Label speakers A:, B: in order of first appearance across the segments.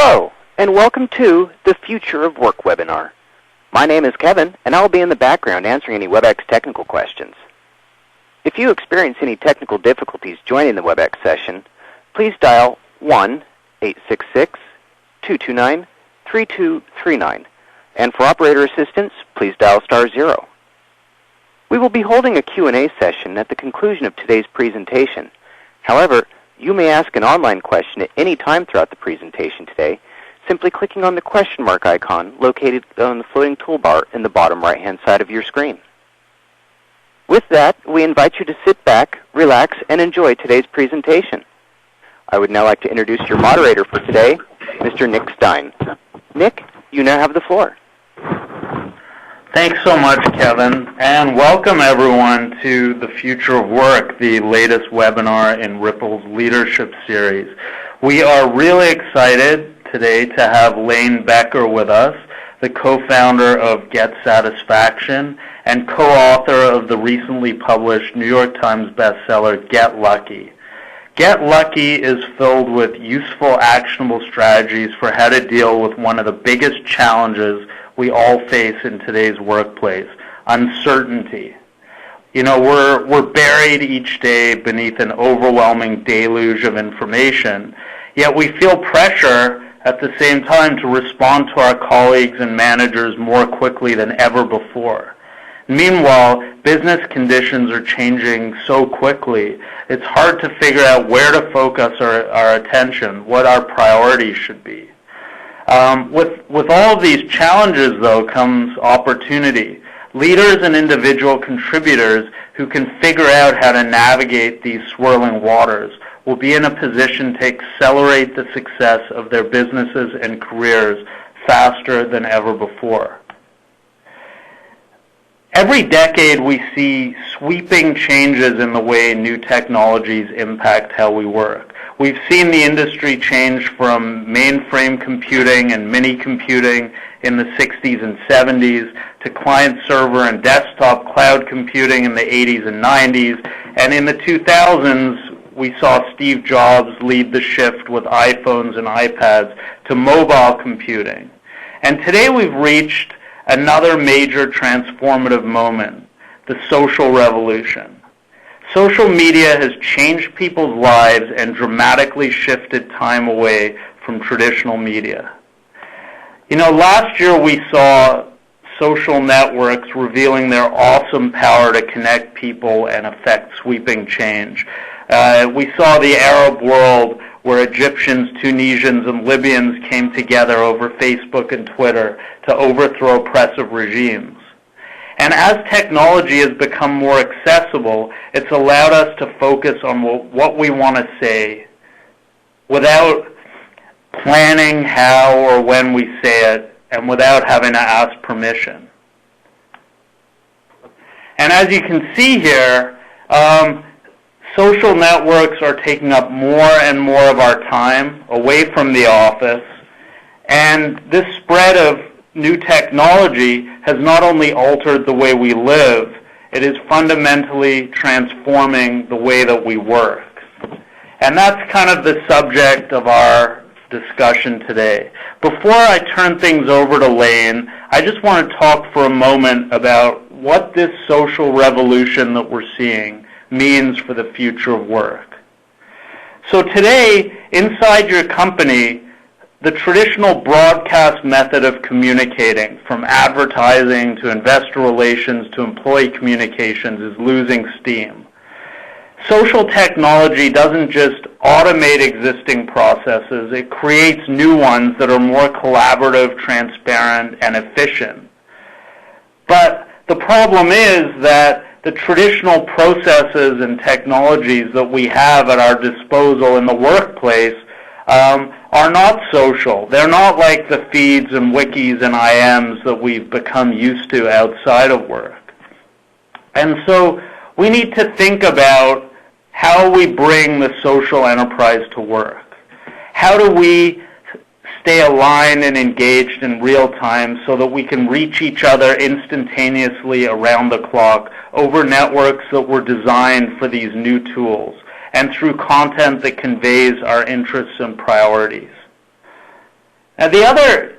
A: Hello, and welcome to the Future of Work webinar. My name is Kevin, and I will be in the background answering any WebEx technical questions. If you experience any technical difficulties joining the WebEx session, please dial 1-866-229-3239. And for operator assistance, please dial *0. We will be holding a Q&A session at the conclusion of today's presentation. However, you may ask an online question at any time throughout the presentation today, simply clicking on the question mark icon located on the floating toolbar in the bottom right-hand side of your screen. With that, we invite you to sit back, relax, and enjoy today's presentation. I would now like to introduce your moderator for today, Mr. Nick Stein. Nick, you now have the floor.
B: Thanks so much, Kevin, and welcome everyone to the Future of Work, the latest webinar in Rypple's leadership series. We are really excited today to have Becker with us, the co-founder of Get Satisfaction and co-author of the recently published New York Times bestseller, Get Lucky. Get Lucky is filled with useful, actionable strategies for how to deal with one of the biggest challenges we all face in today's workplace, uncertainty. You know, we're buried each day beneath an overwhelming deluge of information, yet we feel pressure at the same time to respond to our colleagues and managers more quickly than ever before. Meanwhile, business conditions are changing so quickly, it's hard to figure out where to focus our attention, what our priorities should be. With all of these challenges, though, comes opportunity. Leaders and individual contributors who can figure out how to navigate these swirling waters will be in a position to accelerate the success of their businesses and careers faster than ever before. Every decade we see sweeping changes in the way new technologies impact how we work. We've seen the industry change from mainframe computing and mini computing in the 60s and 70s to client-server and desktop cloud computing in the 80s and 90s. And in the 2000s, we saw Steve Jobs lead the shift with iPhones and iPads to mobile computing. And today we've reached another major transformative moment, the social revolution. Social media has changed people's lives and dramatically shifted time away from traditional media. You know, last year we saw social networks revealing their awesome power to connect people and affect sweeping change. We saw the Arab world where Egyptians, Tunisians, and Libyans came together over Facebook and Twitter to overthrow oppressive regimes. And as technology has become more accessible, it's allowed us to focus on what we want to say without planning how or when we say it and without having to ask permission. And as you can see here, social networks are taking up more and more of our time away from the office, and this spread of new technology has not only altered the way we live, it is fundamentally transforming the way that we work. And that's kind of the subject of our discussion today. Before I turn things over to Lane, I just want to talk for a moment about what this social revolution that we're seeing means for the future of work. So today, inside your company, the traditional broadcast method of communicating, from advertising to investor relations to employee communications, is losing steam. Social technology doesn't just automate existing processes, it creates new ones that are more collaborative, transparent, and efficient. But the problem is that the traditional processes and technologies that we have at our disposal in the workplace are not social. They're not like the feeds and wikis and IMs that we've become used to outside of work. And so we need to think about how we bring the social enterprise to work. How do we stay aligned and engaged in real time so that we can reach each other instantaneously around the clock over networks that were designed for these new tools and through content that conveys our interests and priorities. Now, the other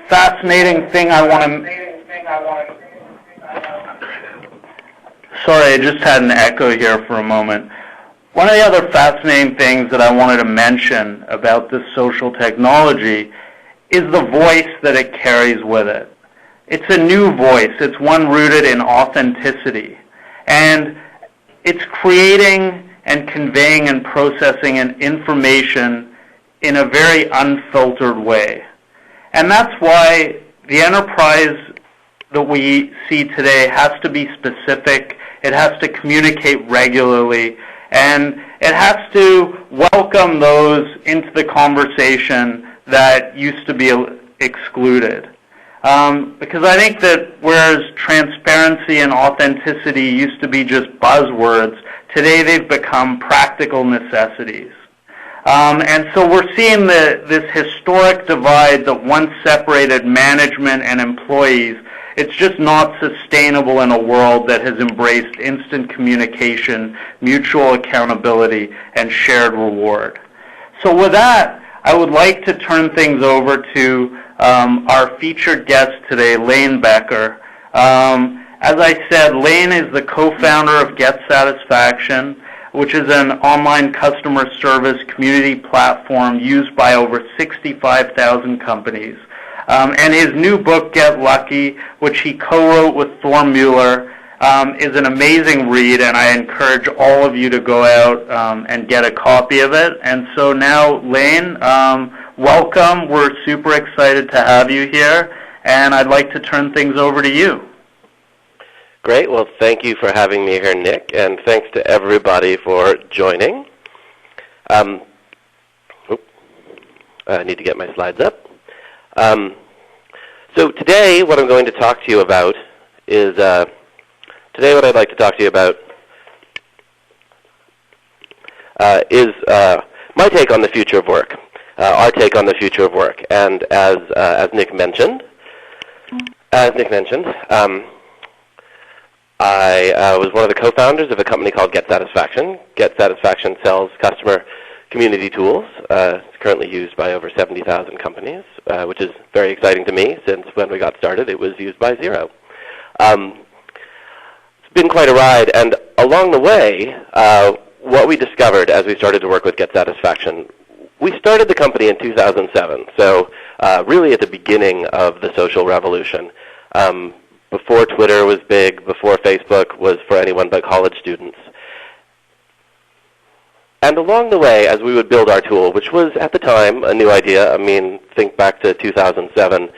B: fascinating thing I want to... Sorry, I just had an echo here for a moment. One of the other fascinating things that I wanted to mention about this social technology is the voice that it carries with it. It's a new voice. It's one rooted in authenticity. And it's creating and conveying and processing an information in a very unfiltered way. And that's why the enterprise that we see today has to be specific. It has to communicate regularly. And it has to welcome those into the conversation that used to be excluded. Because I think that whereas transparency and authenticity used to be just buzzwords, today they've become practical necessities. And so we're seeing this historic divide that once separated management and employees. It's just not sustainable in a world that has embraced instant communication, mutual accountability, and shared reward. So with that, I would like to turn things over to our featured guest today, Lane Becker. As I said, Lane is the co-founder of Get Satisfaction, which is an online customer service community platform used by over 65,000 companies. And his new book, Get Lucky, which he co-wrote with Thor Mueller, is an amazing read, and I encourage all of you to go out and get a copy of it. And so now, Lane, welcome. We're super excited to have you here, and I'd like to turn things over to you.
C: Great. Well, thank you for having me here, Nick, and thanks to everybody for joining. I need to get my slides up. So today, what I'm going to talk to you about is, what I'd like to talk to you about is my take on the future of work, our take on the future of work. And as Nick mentioned, I was one of the co-founders of a company called Get Satisfaction. Get Satisfaction sells customer community tools. It's currently used by over 70,000 companies, which is very exciting to me since when we got started it was used by 0. It's been quite a ride, and along the way, what we discovered as we started to work with Get Satisfaction, we started the company in 2007, so really at the beginning of the social revolution. Before Twitter was big, before Facebook was for anyone but college students. And along the way, as we would build our tool, which was at the time a new idea, I mean, think back to 2007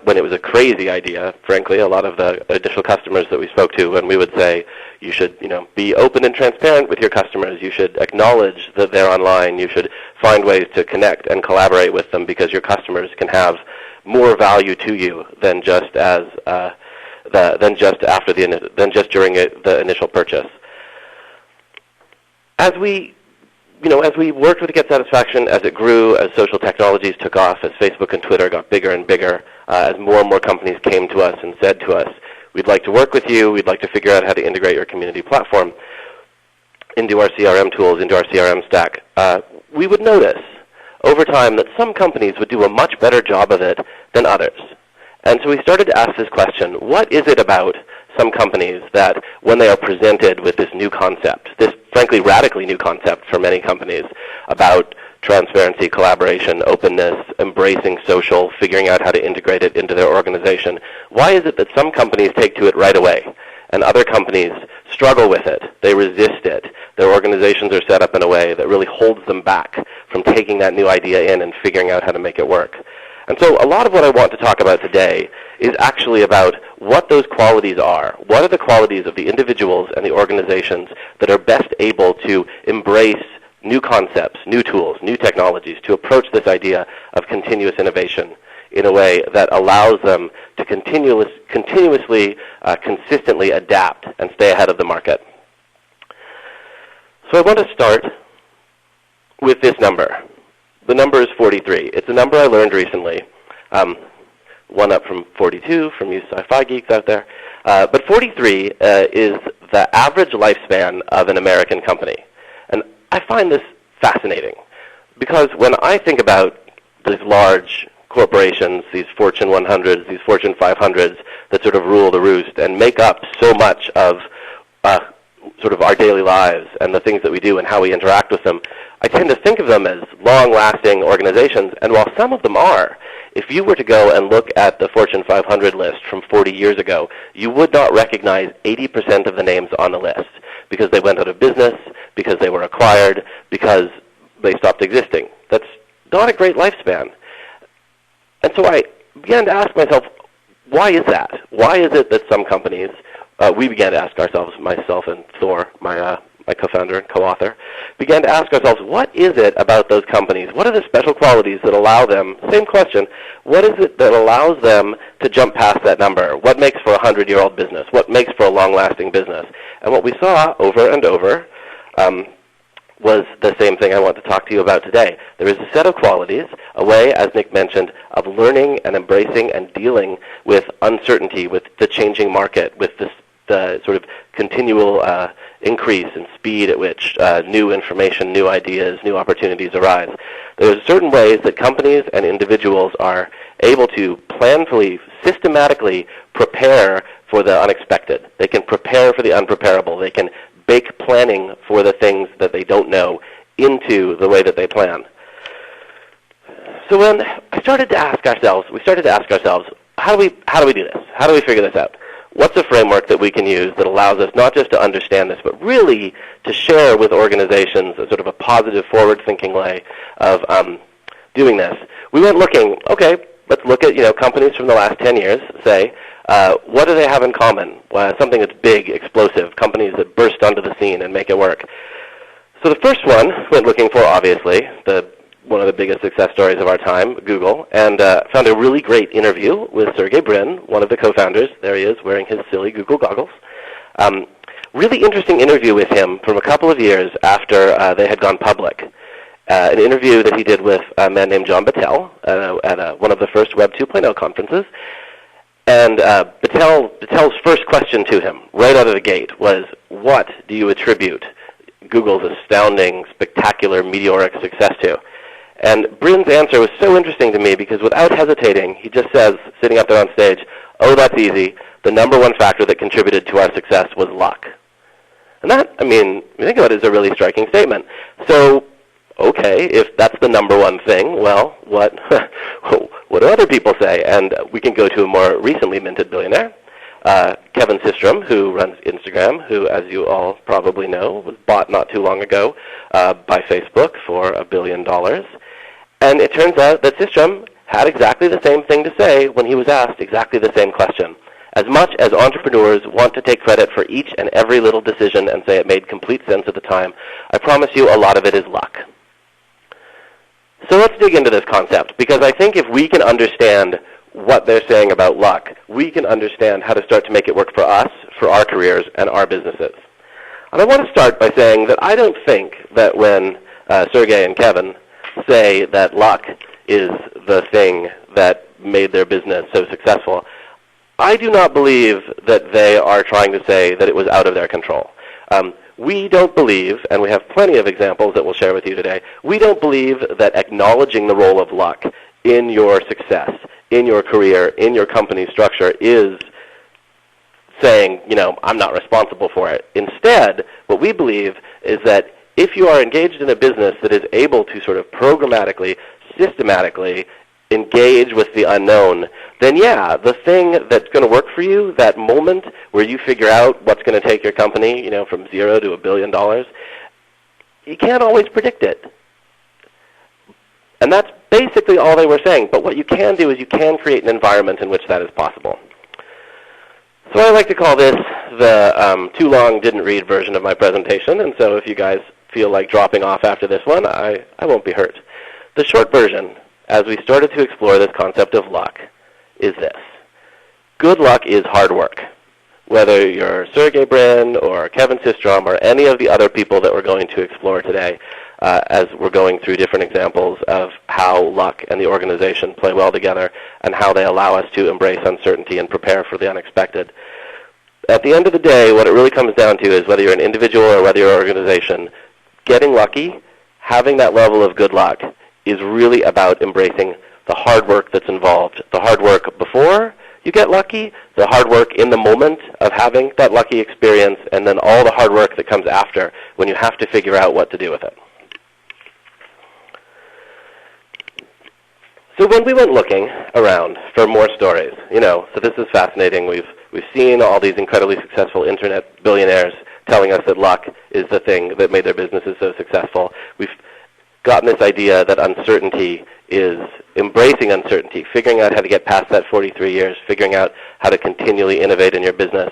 C: when it was a crazy idea, frankly, a lot of the initial customers that we spoke to, when we would say, you should be open and transparent with your customers, you should acknowledge that they're online, you should find ways to connect and collaborate with them because your customers can have more value to you than just during the initial purchase. As we worked with Get Satisfaction, as it grew, as social technologies took off, as Facebook and Twitter got bigger and bigger, as more and more companies came to us and said to us, we'd like to work with you, we'd like to figure out how to integrate your community platform into our CRM tools, into our CRM stack, we would notice over time that some companies would do a much better job of it than others. And so we started to ask this question, what is it about some companies that when they are presented with this new concept, this frankly radically new concept for many companies about transparency, collaboration, openness, embracing social, figuring out how to integrate it into their organization, why is it that some companies take to it right away and other companies struggle with it, they resist it, their organizations are set up in a way that really holds them back from taking that new idea in and figuring out how to make it work? And so a lot of what I want to talk about today is actually about what those qualities are. What are the qualities of the individuals and the organizations that are best able to embrace new concepts, new tools, new technologies, to approach this idea of continuous innovation in a way that allows them to continuously, consistently adapt and stay ahead of the market. So I want to start with this number. The number is 43. It's a number I learned recently, one up from 42 from you sci-fi geeks out there. But 43 is the average lifespan of an American company. And I find this fascinating because when I think about these large corporations, these Fortune 100s, these Fortune 500s that sort of rule the roost and make up so much of sort of our daily lives and the things that we do and how we interact with them, I tend to think of them as long-lasting organizations. And while some of them are, if you were to go and look at the Fortune 500 list from 40 years ago, you would not recognize 80% of the names on the list because they went out of business, because they were acquired, because they stopped existing. That's not a great lifespan. And so I began to ask myself, why is that? Why is it that some companies, we began to ask ourselves, myself and Thor, my co-founder and co-author, began to ask ourselves, what is it about those companies? What are the special qualities that allow them, same question, what is it that allows them to jump past that number? What makes for a 100-year-old business? What makes for a long-lasting business? And what we saw over and over was the same thing I want to talk to you about today. There is a set of qualities, a way, as Nick mentioned, of learning and embracing and dealing with uncertainty, with the changing market, with the sort of continual increase in speed at which new information, new ideas, new opportunities arise. There are certain ways that companies and individuals are able to planfully, systematically prepare for the unexpected. They can prepare for the unpreparable. They can bake planning for the things that they don't know into the way that they plan. So when we started to ask ourselves, how do we do this? How do we figure this out? What's a framework that we can use that allows us not just to understand this, but really to share with organizations a sort of a positive, forward-thinking way of doing this? We went looking, okay, let's look at companies from the last 10 years, say, what do they have in common? Something that's big, explosive, companies that burst onto the scene and make it work. So the first one went looking for, obviously, one of the biggest success stories of our time, Google, and found a really great interview with Sergey Brin, one of the co-founders. There he is wearing his silly Google goggles. Really interesting interview with him from a couple of years after they had gone public. An interview that he did with a man named John Battelle at one of the first Web 2.0 conferences. And Battelle's first question to him, right out of the gate, was, what do you attribute Google's astounding, spectacular, meteoric success to? And Brin's answer was so interesting to me because without hesitating, he just says, sitting up there on stage, oh, that's easy. The number one factor that contributed to our success was luck. And that, I mean, you think about it, is a really striking statement. So, okay, if that's the number one thing, well, what do other people say? And we can go to a more recently minted billionaire, Kevin Systrom, who runs Instagram, who, as you all probably know, was bought not too long ago by Facebook for $1 billion. And it turns out that Systrom had exactly the same thing to say when he was asked exactly the same question. As much as entrepreneurs want to take credit for each and every little decision and say it made complete sense at the time, I promise you a lot of it is luck. So let's dig into this concept, because I think if we can understand what they're saying about luck, we can understand how to start to make it work for us, for our careers, and our businesses. And I want to start by saying that I don't think that when Sergey and Kevin say that luck is the thing that made their business so successful, I do not believe that they are trying to say that it was out of their control. We don't believe, and we have plenty of examples that we'll share with you today, we don't believe that acknowledging the role of luck in your success, in your career, in your company structure is saying, I'm not responsible for it. Instead, what we believe is that if you are engaged in a business that is able to sort of programmatically, systematically engage with the unknown, then yeah, the thing that's going to work for you, that moment where you figure out what's going to take your company, from 0 to $1 billion, you can't always predict it. And that's basically all they were saying. But what you can do is you can create an environment in which that is possible. So I like to call this the too long didn't read version of my presentation. And so if you guys feel like dropping off after this one, I won't be hurt. The short version, as we started to explore this concept of luck, is this. Good luck is hard work. Whether you're Sergey Brin or Kevin Systrom or any of the other people that we're going to explore today, as we're going through different examples of how luck and the organization play well together and how they allow us to embrace uncertainty and prepare for the unexpected. At the end of the day, what it really comes down to is whether you're an individual or whether you're an organization, getting lucky, having that level of good luck, is really about embracing the hard work that's involved. The hard work before you get lucky, the hard work in the moment of having that lucky experience, and then all the hard work that comes after when you have to figure out what to do with it. So when we went looking around for more stories, so this is fascinating. We've seen all these incredibly successful internet billionaires telling us that luck is the thing that made their businesses so successful. We've gotten this idea that uncertainty is embracing uncertainty, figuring out how to get past that 43 years, figuring out how to continually innovate in your business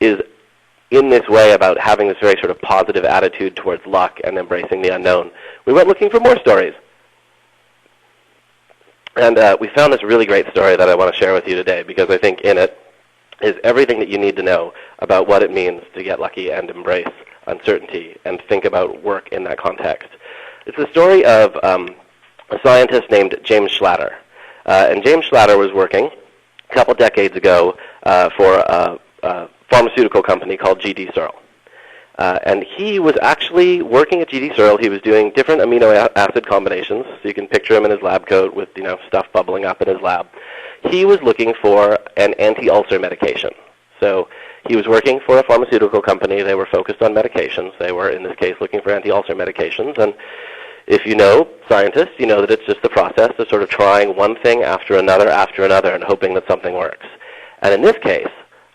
C: is in this way about having this very sort of positive attitude towards luck and embracing the unknown. We went looking for more stories. And we found this really great story that I want to share with you today because I think in it is everything that you need to know about what it means to get lucky and embrace uncertainty and think about work in that context. It's the story of a scientist named James Schlatter. And James Schlatter was working a couple decades ago for a pharmaceutical company called GD Searle. And he was actually working at GD Searle. He was doing different amino acid combinations. So you can picture him in his lab coat with stuff bubbling up in his lab. He was looking for an anti-ulcer medication. So he was working for a pharmaceutical company. They were focused on medications. They were, in this case, looking for anti-ulcer medications. And if you know scientists, you know that it's just the process of sort of trying one thing after another and hoping that something works. And in this case,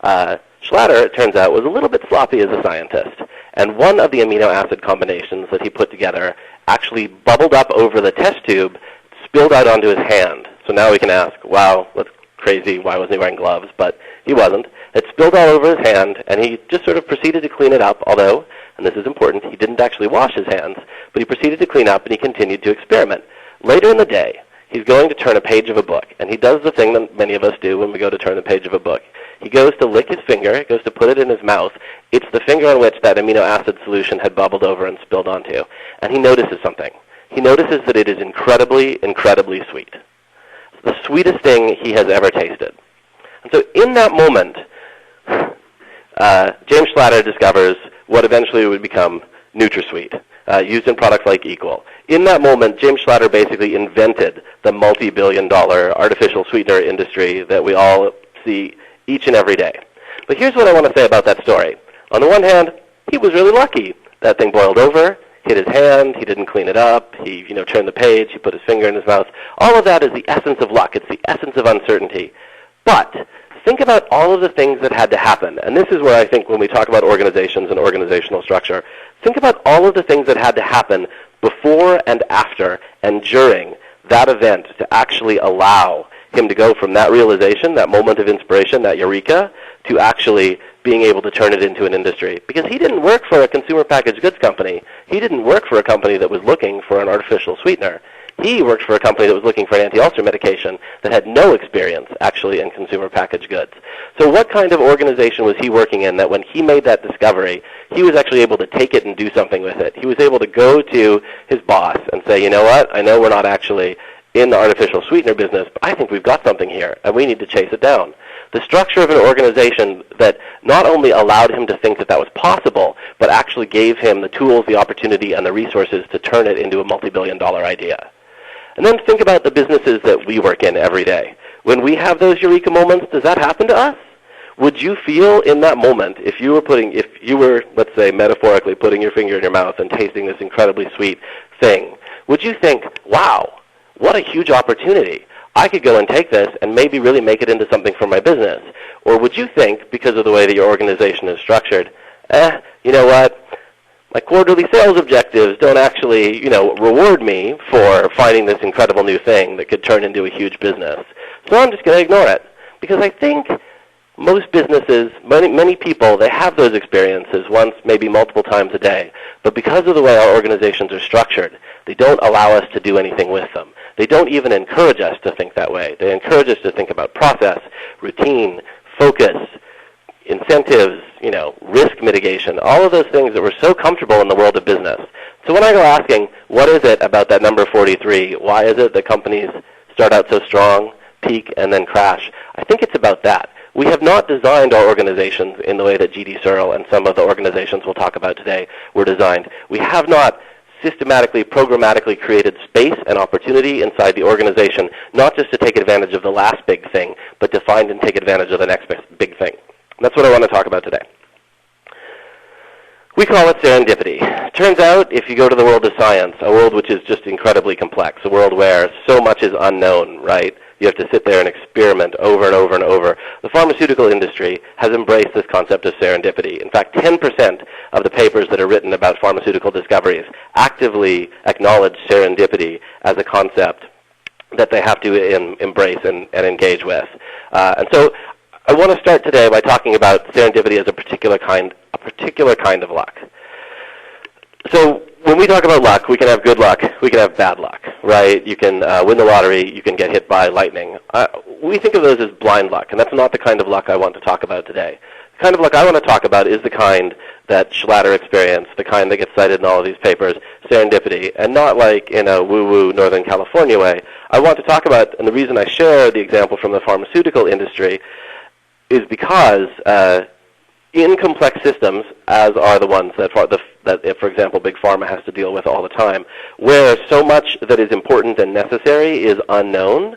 C: Schlatter, it turns out, was a little bit sloppy as a scientist. And one of the amino acid combinations that he put together actually bubbled up over the test tube, spilled out onto his hand. So now we can ask, wow, that's crazy. Why wasn't he wearing gloves? But he wasn't. It spilled all over his hand, and he just sort of proceeded to clean it up, although, and this is important, he didn't actually wash his hands, but he proceeded to clean up, and he continued to experiment. Later in the day, he's going to turn a page of a book, and he does the thing that many of us do when we go to turn the page of a book. He goes to lick his finger, he goes to put it in his mouth. It's the finger on which that amino acid solution had bubbled over and spilled onto, and he notices something. He notices that it is incredibly, incredibly sweet. It's the sweetest thing he has ever tasted. And so in that moment, James Schlatter discovers what eventually would become NutraSweet, used in products like Equal. In that moment, James Schlatter basically invented the multi-billion-dollar artificial sweetener industry that we all see each and every day. But here's what I want to say about that story. On the one hand, he was really lucky. That thing boiled over, hit his hand, he didn't clean it up, he turned the page, he put his finger in his mouth. All of that is the essence of luck. It's the essence of uncertainty. But think about all of the things that had to happen. And this is where I think when we talk about organizations and organizational structure, think about all of the things that had to happen before and after and during that event to actually allow him to go from that realization, that moment of inspiration, that eureka, to actually being able to turn it into an industry. Because he didn't work for a consumer packaged goods company. He didn't work for a company that was looking for an artificial sweetener. He worked for a company that was looking for an anti-ulcer medication that had no experience actually in consumer packaged goods. So what kind of organization was he working in that when he made that discovery, he was actually able to take it and do something with it? He was able to go to his boss and say, you know what, I know we're not actually in the artificial sweetener business, but I think we've got something here, and we need to chase it down. The structure of an organization that not only allowed him to think that that was possible, but actually gave him the tools, the opportunity, and the resources to turn it into a multi-billion-dollar idea. And then think about the businesses that we work in every day. When we have those eureka moments, does that happen to us? Would you feel in that moment, if you were, let's say, metaphorically putting your finger in your mouth and tasting this incredibly sweet thing, would you think, wow, what a huge opportunity. I could go and take this and maybe really make it into something for my business. Or would you think, because of the way that your organization is structured, you know what, my quarterly sales objectives don't actually, reward me for finding this incredible new thing that could turn into a huge business. So I'm just going to ignore it. Because I think most businesses, many people, they have those experiences once, maybe multiple times a day. But because of the way our organizations are structured, they don't allow us to do anything with them. They don't even encourage us to think that way. They encourage us to think about process, routine, focus, incentives, risk mitigation, all of those things that we're so comfortable in the world of business. So when I go asking, what is it about that number 43? Why is it that companies start out so strong, peak, and then crash? I think it's about that. We have not designed our organizations in the way that GD Searle and some of the organizations we'll talk about today were designed. We have not systematically, programmatically created space and opportunity inside the organization, not just to take advantage of the last big thing, but to find and take advantage of the next big thing. And that's what I want to talk about today. We call it serendipity. Turns out, if you go to the world of science, a world which is just incredibly complex, a world where so much is unknown, right? You have to sit there and experiment over and over and over. The pharmaceutical industry has embraced this concept of serendipity. In fact, 10% of the papers that are written about pharmaceutical discoveries actively acknowledge serendipity as a concept that they have to embrace and engage with. And so I want to start today by talking about serendipity as a particular kind of luck. So when we talk about luck, we can have good luck, we can have bad luck, right? You can win the lottery, you can get hit by lightning. We think of those as blind luck, and that's not the kind of luck I want to talk about today. The kind of luck I want to talk about is the kind that Schlatter experienced, the kind that gets cited in all of these papers, serendipity, and not like in a woo-woo Northern California way. I want to talk about, and the reason I share the example from the pharmaceutical industry is because in complex systems, as are the ones that, for example, Big Pharma has to deal with all the time, where so much that is important and necessary is unknown,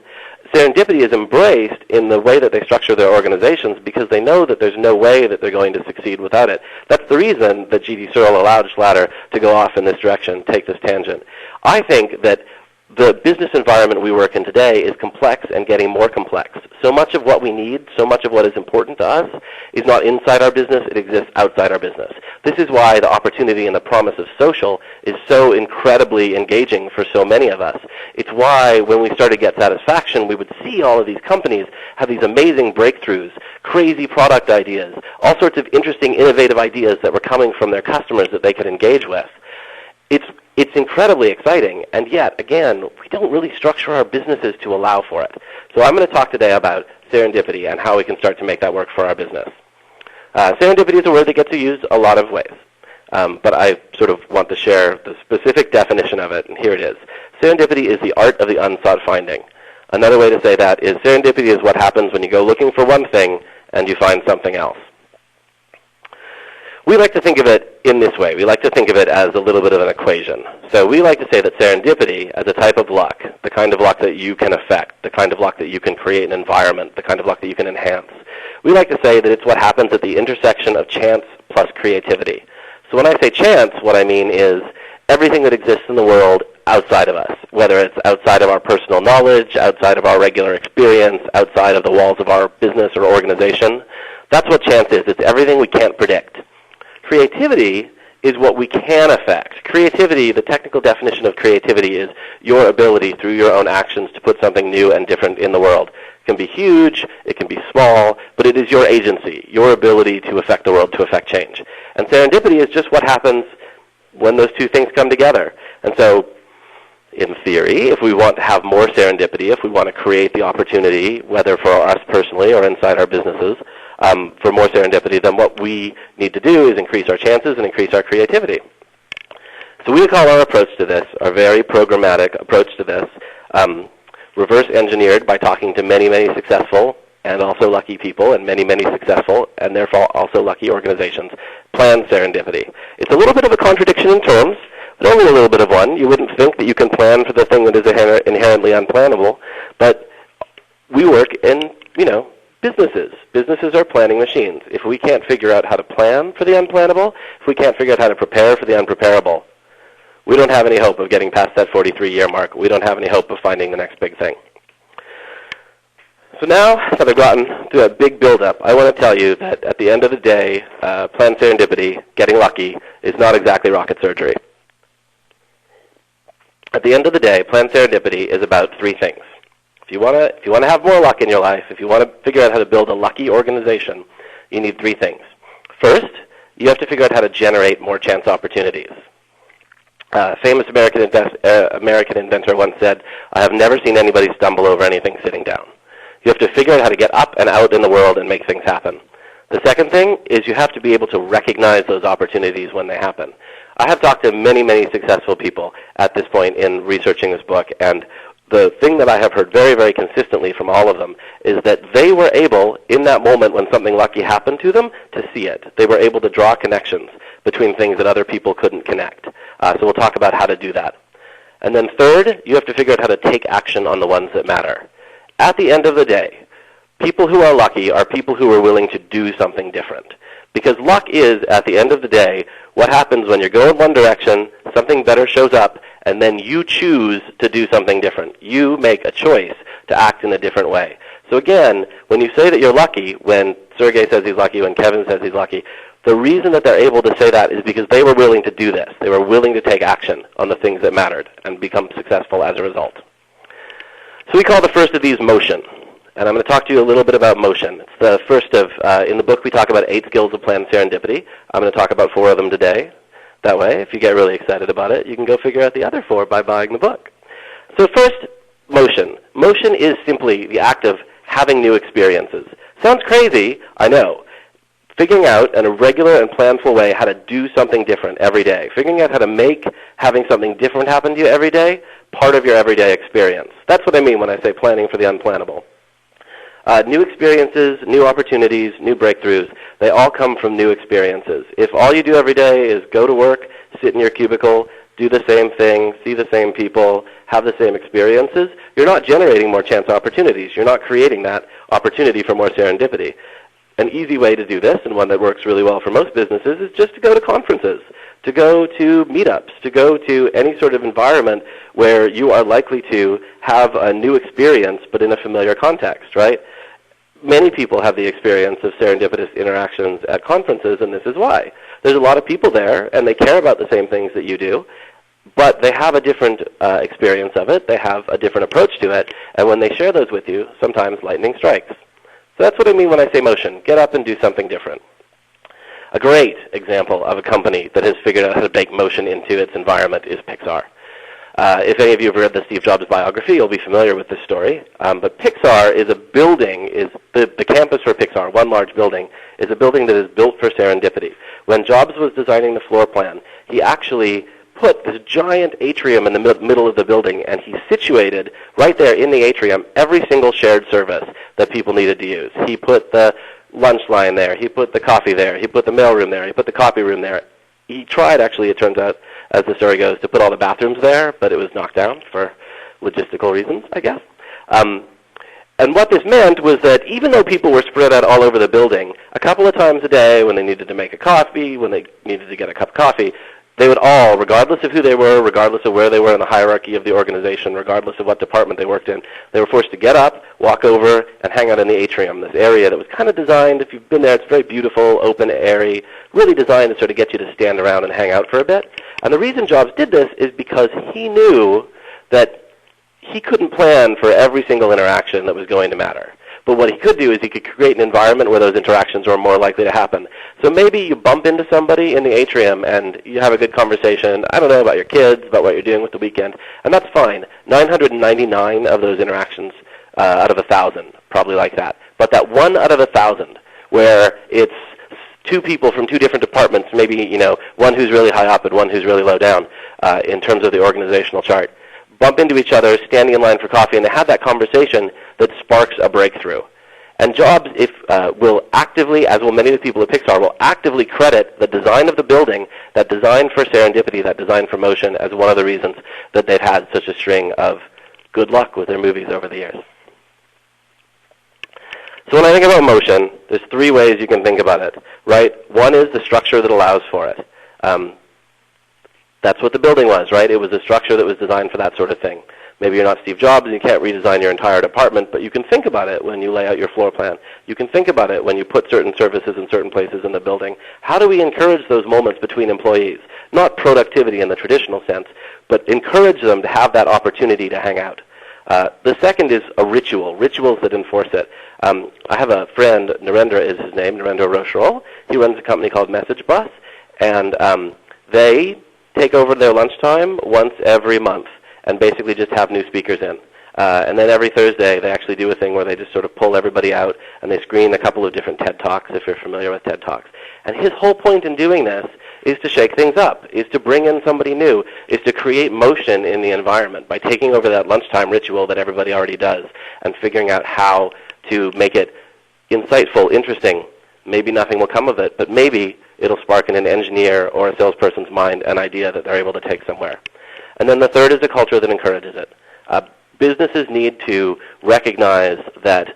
C: serendipity is embraced in the way that they structure their organizations because they know that there's no way that they're going to succeed without it. That's the reason that G.D. Searle allowed Schlatter to go off in this direction, take this tangent. I think that the business environment we work in today is complex and getting more complex. So much of what we need, so much of what is important to us is not inside our business, it exists outside our business. This is why the opportunity and the promise of social is so incredibly engaging for so many of us. It's why when we started Get Satisfaction, we would see all of these companies have these amazing breakthroughs, crazy product ideas, all sorts of interesting, innovative ideas that were coming from their customers that they could engage with. It's incredibly exciting, and yet, again, we don't really structure our businesses to allow for it. So I'm going to talk today about serendipity and how we can start to make that work for our business. Serendipity is a word that gets used a lot of ways, but I sort of want to share the specific definition of it, and here it is. Serendipity is the art of the unsought finding. Another way to say that is serendipity is what happens when you go looking for one thing and you find something else. We like to think of it in this way. We like to think of it as a little bit of an equation. So we like to say that serendipity as a type of luck, the kind of luck that you can affect, the kind of luck that you can create an environment, the kind of luck that you can enhance. We like to say that it's what happens at the intersection of chance plus creativity. So when I say chance, what I mean is everything that exists in the world outside of us, whether it's outside of our personal knowledge, outside of our regular experience, outside of the walls of our business or organization. That's what chance is. It's everything we can't predict. Creativity is what we can affect. Creativity, the technical definition of creativity is your ability through your own actions to put something new and different in the world. It can be huge, it can be small, but it is your agency, your ability to affect the world, to affect change. And serendipity is just what happens when those two things come together. And so, in theory, if we want to have more serendipity, if we want to create the opportunity, whether for us personally or inside our businesses, for more serendipity, then what we need to do is increase our chances and increase our creativity. So we call our approach to this, our very programmatic approach to this, reverse engineered by talking to many, many successful and also lucky people and many, many successful and therefore also lucky organizations, planned serendipity. It's a little bit of a contradiction in terms, but only a little bit of one. You wouldn't think that you can plan for the thing that is inherently unplannable, but we work in, businesses. Businesses are planning machines. If we can't figure out how to plan for the unplannable, if we can't figure out how to prepare for the unpreparable, we don't have any hope of getting past that 43-year mark. We don't have any hope of finding the next big thing. So now that I've gotten to a big build-up, I want to tell you that at the end of the day, planned serendipity, getting lucky, is not exactly rocket surgery. At the end of the day, planned serendipity is about three things. If you want to have more luck in your life, if you want to figure out how to build a lucky organization, you need three things. First, you have to figure out how to generate more chance opportunities. Famous American inventor once said, "I have never seen anybody stumble over anything sitting down." You have to figure out how to get up and out in the world and make things happen. The second thing is you have to be able to recognize those opportunities when they happen. I have talked to many, many successful people at this point in researching this book, and the thing that I have heard very, very consistently from all of them is that they were able, in that moment when something lucky happened to them, to see it. They were able to draw connections between things that other people couldn't connect. So we'll talk about how to do that. And then third, you have to figure out how to take action on the ones that matter. At the end of the day, people who are lucky are people who are willing to do something different. Because luck is, at the end of the day, what happens when you're going one direction, something better shows up, and then you choose to do something different. You make a choice to act in a different way. So again, when you say that you're lucky, when Sergey says he's lucky, when Kevin says he's lucky, the reason that they're able to say that is because they were willing to do this. They were willing to take action on the things that mattered and become successful as a result. So we call the first of these motion. And I'm going to talk to you a little bit about motion. It's the first of, in the book we talk about 8 skills of planned serendipity. I'm going to talk about 4 of them today. That way, if you get really excited about it, you can go figure out the other 4 by buying the book. So first, motion. Motion is simply the act of having new experiences. Sounds crazy, I know. Figuring out in a regular and planful way how to do something different every day. Figuring out how to make having something different happen to you every day part of your everyday experience. That's what I mean when I say planning for the unplannable. New experiences, new opportunities, new breakthroughs, they all come from new experiences. If all you do every day is go to work, sit in your cubicle, do the same thing, see the same people, have the same experiences, you're not generating more chance opportunities. You're not creating that opportunity for more serendipity. An easy way to do this, and one that works really well for most businesses, is just to go to conferences, to go to meetups, to go to any sort of environment where you are likely to have a new experience but in a familiar context, right? Many people have the experience of serendipitous interactions at conferences, and this is why. There's a lot of people there, and they care about the same things that you do, but they have a different experience of it. They have a different approach to it, and when they share those with you, sometimes lightning strikes. So that's what I mean when I say motion. Get up and do something different. A great example of a company that has figured out how to bake motion into its environment is Pixar. If any of you have read the Steve Jobs biography, you'll be familiar with this story. But Pixar is a building, the campus for Pixar, one large building, is a building that is built for serendipity. When Jobs was designing the floor plan, he actually put this giant atrium in the middle of the building, and he situated right there in the atrium every single shared service that people needed to use. He put the lunch line there. He put the coffee there. He put the mail room there. He put the copy room there. He tried, actually, it turns out, as the story goes, to put all the bathrooms there, but it was knocked down for logistical reasons, I guess. And what this meant was that even though people were spread out all over the building, a couple of times a day when they needed to make a coffee, when they needed to get a cup of coffee, they would all, regardless of who they were, regardless of where they were in the hierarchy of the organization, regardless of what department they worked in, they were forced to get up, walk over, and hang out in the atrium, this area that was kind of designed, if you've been there, it's very beautiful, open, airy, really designed to sort of get you to stand around and hang out for a bit. And the reason Jobs did this is because he knew that he couldn't plan for every single interaction that was going to matter. But what he could do is he could create an environment where those interactions were more likely to happen. So maybe you bump into somebody in the atrium and you have a good conversation, I don't know, about your kids, about what you're doing with the weekend, and that's fine. 999 of those interactions out of 1,000, probably like that. But that 1 out of 1,000 where it's 2 people from 2 different departments, maybe, one who's really high up and one who's really low down in terms of the organizational chart, bump into each other, standing in line for coffee, and they have that conversation that sparks a breakthrough. And Jobs will actively, as will many of the people at Pixar, will actively credit the design of the building, that design for serendipity, that design for motion, as one of the reasons that they've had such a string of good luck with their movies over the years. So when I think about motion, there's 3 ways you can think about it, right? One is the structure that allows for it. That's what the building was, right? It was a structure that was designed for that sort of thing. Maybe you're not Steve Jobs and you can't redesign your entire department, but you can think about it when you lay out your floor plan. You can think about it when you put certain services in certain places in the building. How do we encourage those moments between employees? Not productivity in the traditional sense, but encourage them to have that opportunity to hang out. The second is a ritual, rituals that enforce it. I have a friend, Narendra is his name, Narendra Rosharol. He runs a company called Message Bus, and they take over their lunchtime once every month and basically just have new speakers in. And then every Thursday they actually do a thing where they just sort of pull everybody out and they screen a couple of different TED Talks, if you're familiar with TED Talks. And his whole point in doing this is to shake things up, is to bring in somebody new, is to create motion in the environment by taking over that lunchtime ritual that everybody already does and figuring out how to make it insightful, interesting. Maybe nothing will come of it, but maybe it'll spark in an engineer or a salesperson's mind an idea that they're able to take somewhere. And then the third is a culture that encourages it. Businesses need to recognize that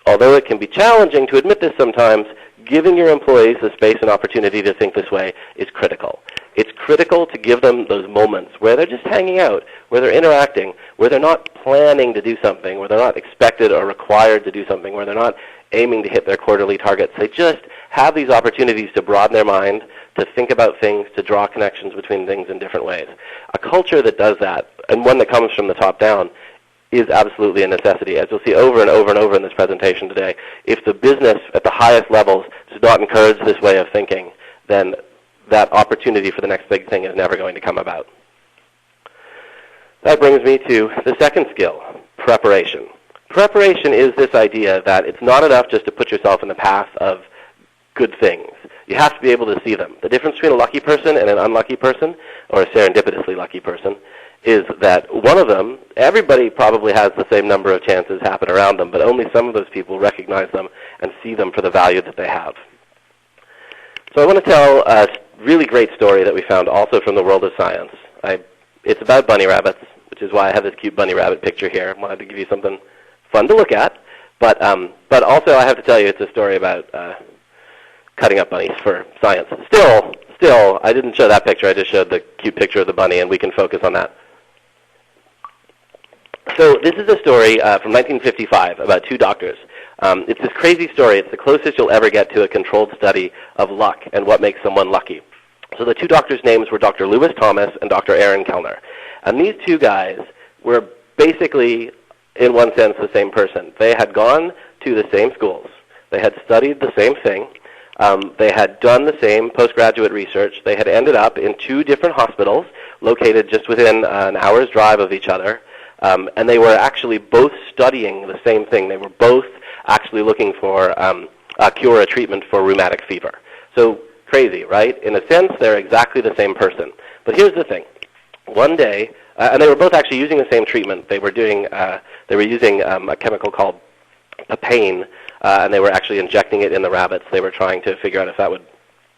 C: although it can be challenging to admit this sometimes, giving your employees the space and opportunity to think this way is critical. It's critical to give them those moments where they're just hanging out, where they're interacting, where they're not planning to do something, where they're not expected or required to do something, where they're not aiming to hit their quarterly targets. They just have these opportunities to broaden their mind, to think about things, to draw connections between things in different ways. A culture that does that, and one that comes from the top down, is absolutely a necessity. As you'll see over and over and over in this presentation today, if the business at the highest levels does not encourage this way of thinking, then that opportunity for the next big thing is never going to come about. That brings me to the second skill, preparation. Preparation is this idea that it's not enough just to put yourself in the path of good things. You have to be able to see them. The difference between a lucky person and an unlucky person, or a serendipitously lucky person, is that one of them, everybody probably has the same number of chances happen around them, but only some of those people recognize them and see them for the value that they have. So I want to tell a really great story that we found also from the world of science. It's about bunny rabbits, which is why I have this cute bunny rabbit picture here. I wanted to give you something fun to look at, but also I have to tell you it's a story about cutting up bunnies for science. Still, I didn't show that picture. I just showed the cute picture of the bunny, and we can focus on that. So this is a story from 1955 about two doctors. It's this crazy story. It's the closest you'll ever get to a controlled study of luck and what makes someone lucky. So the two doctors' names were Dr. Lewis Thomas and Dr. Aaron Kellner. And these two guys were basically, in one sense, the same person. They had gone to the same schools. They had studied the same thing. They had done the same postgraduate research. They had ended up in two different hospitals located just within an hour's drive of each other. And they were actually both studying the same thing. They were both actually looking for a cure, a treatment for rheumatic fever. So crazy, right? In a sense, they're exactly the same person. But here's the thing. One day, and they were both actually using the same treatment. They were using a chemical called papain, and they were actually injecting it in the rabbits. They were trying to figure out if that would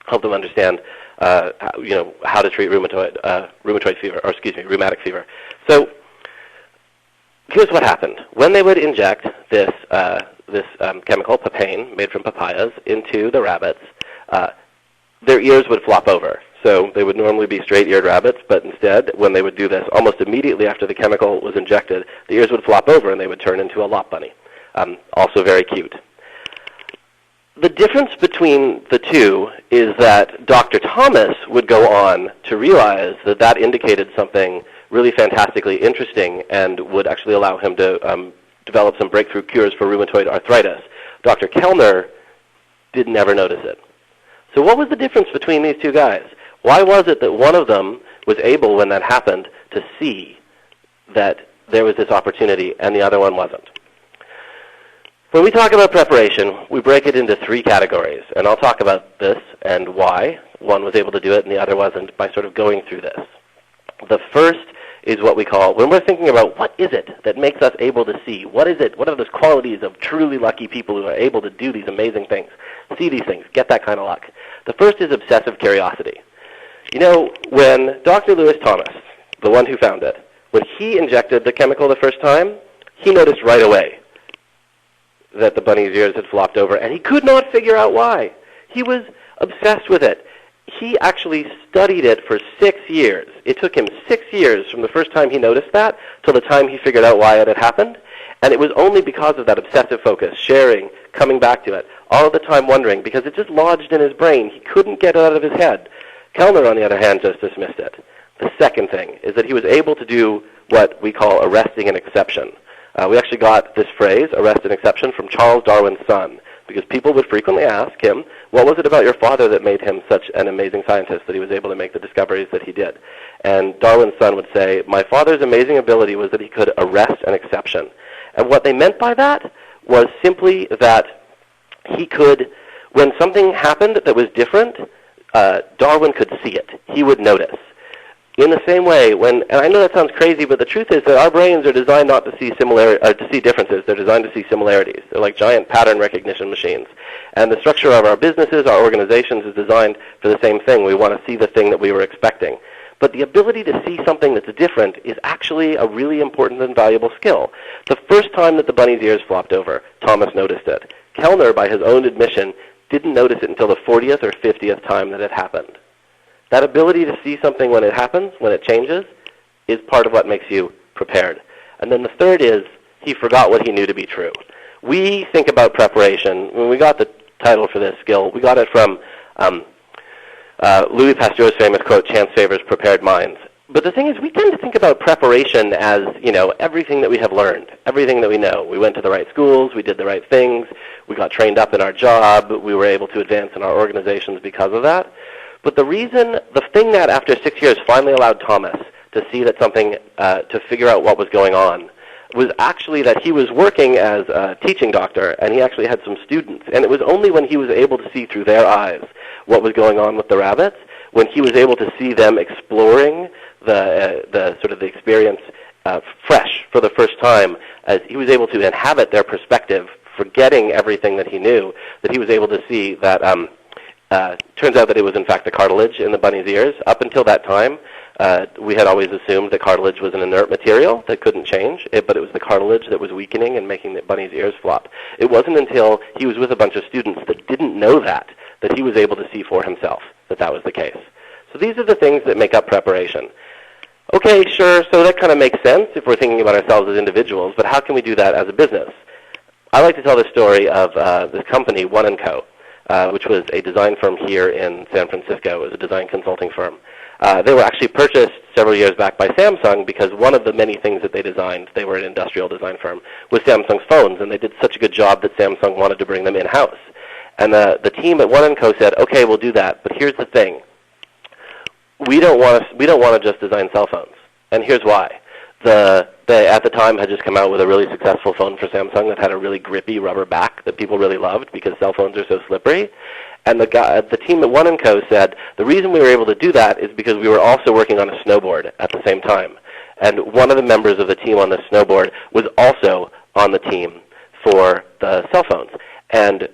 C: help them understand, how to treat rheumatoid fever, or excuse me, rheumatic fever. So here's what happened. When they would inject this chemical, papain, made from papayas, into the rabbits, their ears would flop over. So they would normally be straight-eared rabbits, but instead, when they would do this, almost immediately after the chemical was injected, the ears would flop over and they would turn into a lop bunny. Also very cute. The difference between the two is that Dr. Thomas would go on to realize that that indicated something really fantastically interesting and would actually allow him to develop some breakthrough cures for rheumatoid arthritis. Dr. Kellner did never notice it. So what was the difference between these two guys? Why was it that one of them was able, when that happened, to see that there was this opportunity and the other one wasn't? When we talk about preparation, we break it into three categories, and I'll talk about this and why one was able to do it and the other wasn't by sort of going through this. The first is what we call, when we're thinking about what is it that makes us able to see, what is it, what are those qualities of truly lucky people who are able to do these amazing things, see these things, get that kind of luck. The first is obsessive curiosity. You know, when Dr. Lewis Thomas, the one who found it, when he injected the chemical the first time, he noticed right away that the bunny's ears had flopped over, and he could not figure out why. He was obsessed with it. He actually studied it for 6 years. It took him 6 years from the first time he noticed that till the time he figured out why it had happened. And it was only because of that obsessive focus, sharing, coming back to it, all the time wondering, because it just lodged in his brain. He couldn't get it out of his head. Kellner, on the other hand, just dismissed it. The second thing is that he was able to do what we call arresting an exception. We actually got this phrase, arrest an exception, from Charles Darwin's son, because people would frequently ask him, what was it about your father that made him such an amazing scientist that he was able to make the discoveries that he did? And Darwin's son would say, my father's amazing ability was that he could arrest an exception. And what they meant by that was simply that he could, when something happened that was different, Darwin could see it. He would notice. In the same way, and I know that sounds crazy, but the truth is that our brains are designed not to see to see differences. They're designed to see similarities. They're like giant pattern recognition machines. And the structure of our businesses, our organizations, is designed for the same thing. We want to see the thing that we were expecting. But the ability to see something that's different is actually a really important and valuable skill. The first time that the bunny's ears flopped over, Thomas noticed it. Kellner, by his own admission, didn't notice it until the 40th or 50th time that it happened. That ability to see something when it happens, when it changes, is part of what makes you prepared. And then the third is he forgot what he knew to be true. We think about preparation. When we got the title for this skill, we got it from Louis Pasteur's famous quote, "Chance favors prepared minds." But the thing is, we tend to think about preparation as, everything that we have learned, everything that we know. We went to the right schools, we did the right things, we got trained up in our job, we were able to advance in our organizations because of that. But the thing that after 6 years finally allowed Thomas to see that something, to figure out what was going on, was actually that he was working as a teaching doctor, and he actually had some students. And it was only when he was able to see through their eyes what was going on with the rabbits, when he was able to see them exploring the sort of the experience fresh for the first time, as he was able to inhabit their perspective, forgetting everything that he knew, that he was able to see that turns out that it was in fact the cartilage in the bunny's ears. Up until that time, we had always assumed that cartilage was an inert material that couldn't change, but it was the cartilage that was weakening and making the bunny's ears flop. It wasn't until he was with a bunch of students that didn't know that he was able to see for himself that that was the case. So these are the things that make up preparation. Okay, sure, so that kind of makes sense if we're thinking about ourselves as individuals, but how can we do that as a business? I like to tell the story of this company, One & Co., which was a design firm here in San Francisco. It was a design consulting firm. They were actually purchased several years back by Samsung because one of the many things that they designed, they were an industrial design firm, was Samsung's phones, and they did such a good job that Samsung wanted to bring them in-house. And the team at One & Co. said, okay, we'll do that, but here's the thing. We don't want to just design cell phones, and here's why. They at the time had just come out with a really successful phone for Samsung that had a really grippy rubber back that people really loved because cell phones are so slippery. And the team at One & Co. said the reason we were able to do that is because we were also working on a snowboard at the same time. And one of the members of the team on the snowboard was also on the team for the cell phones. And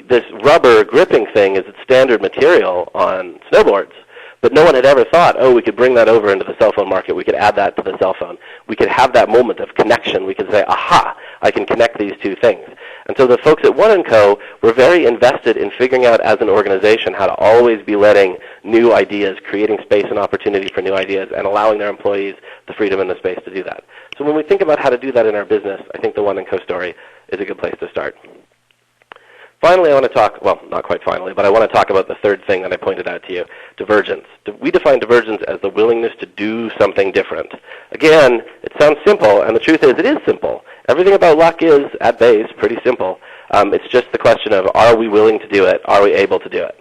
C: this rubber gripping thing is its standard material on snowboards. But no one had ever thought, we could bring that over into the cell phone market. We could add that to the cell phone. We could have that moment of connection. We could say, aha, I can connect these two things. And so the folks at One & Co. were very invested in figuring out as an organization how to always be letting new ideas, creating space and opportunity for new ideas, and allowing their employees the freedom and the space to do that. So when we think about how to do that in our business, I think the One & Co. story is a good place to start. Finally, I want to talk, well, not quite finally, but I want to talk about the third thing that I pointed out to you, divergence. We define divergence as the willingness to do something different. Again, it sounds simple, and the truth is it is simple. Everything about luck is, at base, pretty simple. It's just the question of, are we willing to do it? Are we able to do it?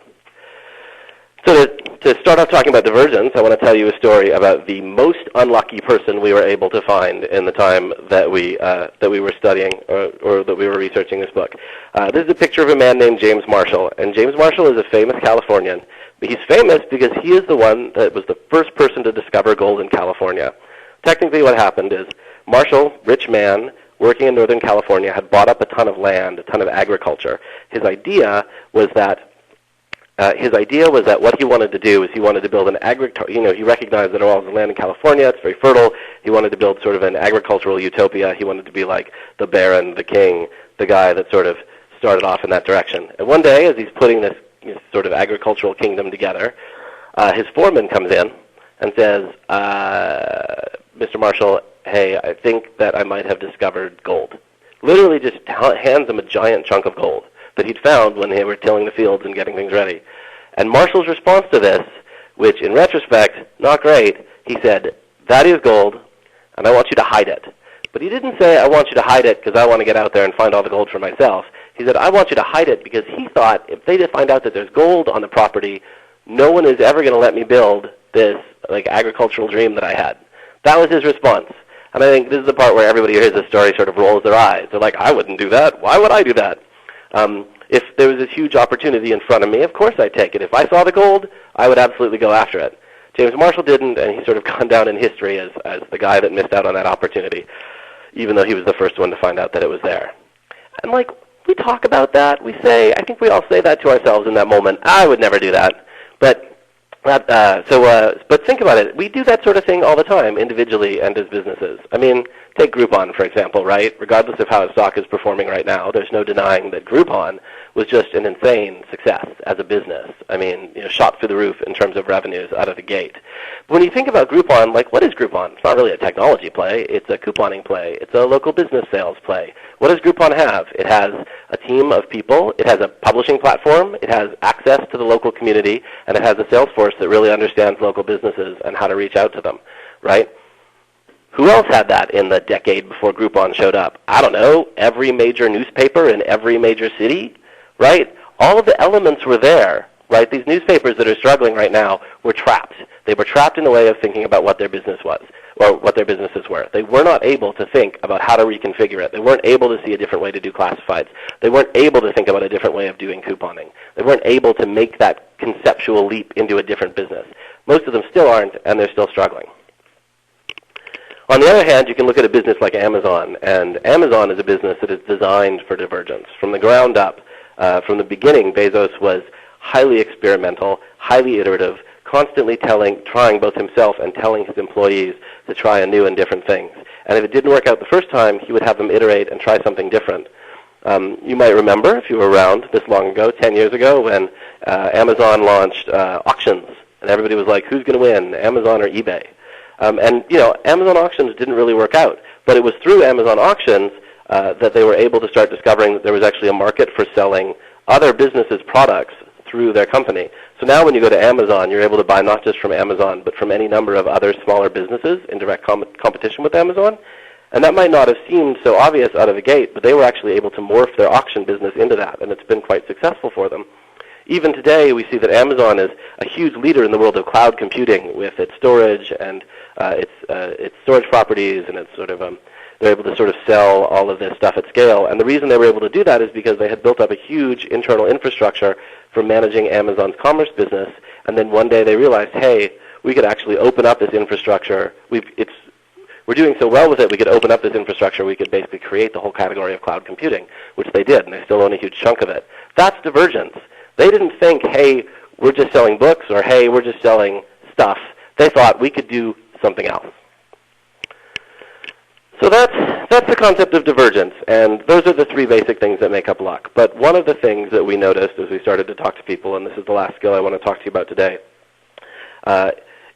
C: So to start off talking about divergence, I want to tell you a story about the most unlucky person we were able to find in the time that we were studying or that we were researching this book. This is a picture of a man named James Marshall, and James Marshall is a famous Californian. But he's famous because he is the one that was the first person to discover gold in California. Technically what happened is Marshall, rich man, working in Northern California, had bought up a ton of land, a ton of agriculture. His idea was that what he wanted to do is he wanted to build an he recognized that all the land in California, it's very fertile. He wanted to build sort of an agricultural utopia. He wanted to be like the Baron, the king, the guy that sort of started off in that direction. And one day, as he's putting this sort of agricultural kingdom together, his foreman comes in and says, Mr. Marshall, hey, I think that I might have discovered gold. Literally just hands him a giant chunk of gold that he'd found when they were tilling the fields and getting things ready. And Marshall's response to this, which in retrospect, not great, he said, that is gold, and I want you to hide it. But he didn't say, I want you to hide it because I want to get out there and find all the gold for myself. He said, I want you to hide it because he thought if they find out that there's gold on the property, no one is ever going to let me build this agricultural dream that I had. That was his response. And I think this is the part where everybody who hears this story sort of rolls their eyes. They're like, I wouldn't do that. Why would I do that? If there was this huge opportunity in front of me, of course I'd take it. If I saw the gold, I would absolutely go after it. James Marshall didn't, and he's sort of gone down in history as the guy that missed out on that opportunity, even though he was the first one to find out that it was there. And like, we talk about that. We say, I think we all say that to ourselves in that moment. I would never do that. But think about it. We do that sort of thing all the time, individually and as businesses. I mean, take Groupon, for example, right? Regardless of how its stock is performing right now, there's no denying that Groupon was just an insane success as a business. I mean, shot through the roof in terms of revenues out of the gate. But when you think about Groupon, like, what is Groupon? It's not really a technology play. It's a couponing play. It's a local business sales play. What does Groupon have? It has a team of people. It has a publishing platform. It has access to the local community. And it has a sales force that really understands local businesses and how to reach out to them, right? Who else had that in the decade before Groupon showed up? I don't know. Every major newspaper in every major city, right? All of the elements were there, right? These newspapers that are struggling right now were trapped. They were trapped in the way of thinking about what their business was, or what their businesses were. They were not able to think about how to reconfigure it. They weren't able to see a different way to do classifieds. They weren't able to think about a different way of doing couponing. They weren't able to make that conceptual leap into a different business. Most of them still aren't, and they're still struggling. On the other hand, you can look at a business like Amazon, and Amazon is a business that is designed for divergence. From the ground up, from the beginning, Bezos was highly experimental, highly iterative, constantly trying both himself and telling his employees to try a new and different things. And if it didn't work out the first time, he would have them iterate and try something different. You might remember, if you were around this long ago, 10 years ago, when Amazon launched auctions, and everybody was like, who's going to win, Amazon or eBay? Amazon auctions didn't really work out, but it was through Amazon auctions that they were able to start discovering that there was actually a market for selling other businesses' products through their company. So now when you go to Amazon, you're able to buy not just from Amazon, but from any number of other smaller businesses in direct competition with Amazon. And that might not have seemed so obvious out of the gate, but they were actually able to morph their auction business into that, and it's been quite successful for them. Even today, we see that Amazon is a huge leader in the world of cloud computing with its storage and its storage properties, and it's sort of they're able to sort of sell all of this stuff at scale. And the reason they were able to do that is because they had built up a huge internal infrastructure for managing Amazon's commerce business. And then one day they realized, hey, we could actually open up this infrastructure. We're doing so well with it, we could open up this infrastructure. We could basically create the whole category of cloud computing, which they did, and they still own a huge chunk of it. That's divergence. They didn't think, hey, we're just selling books, or hey, we're just selling stuff. They thought we could do something else. So that's the concept of divergence, and those are the three basic things that make up luck. But one of the things that we noticed as we started to talk to people, and this is the last skill I want to talk to you about today,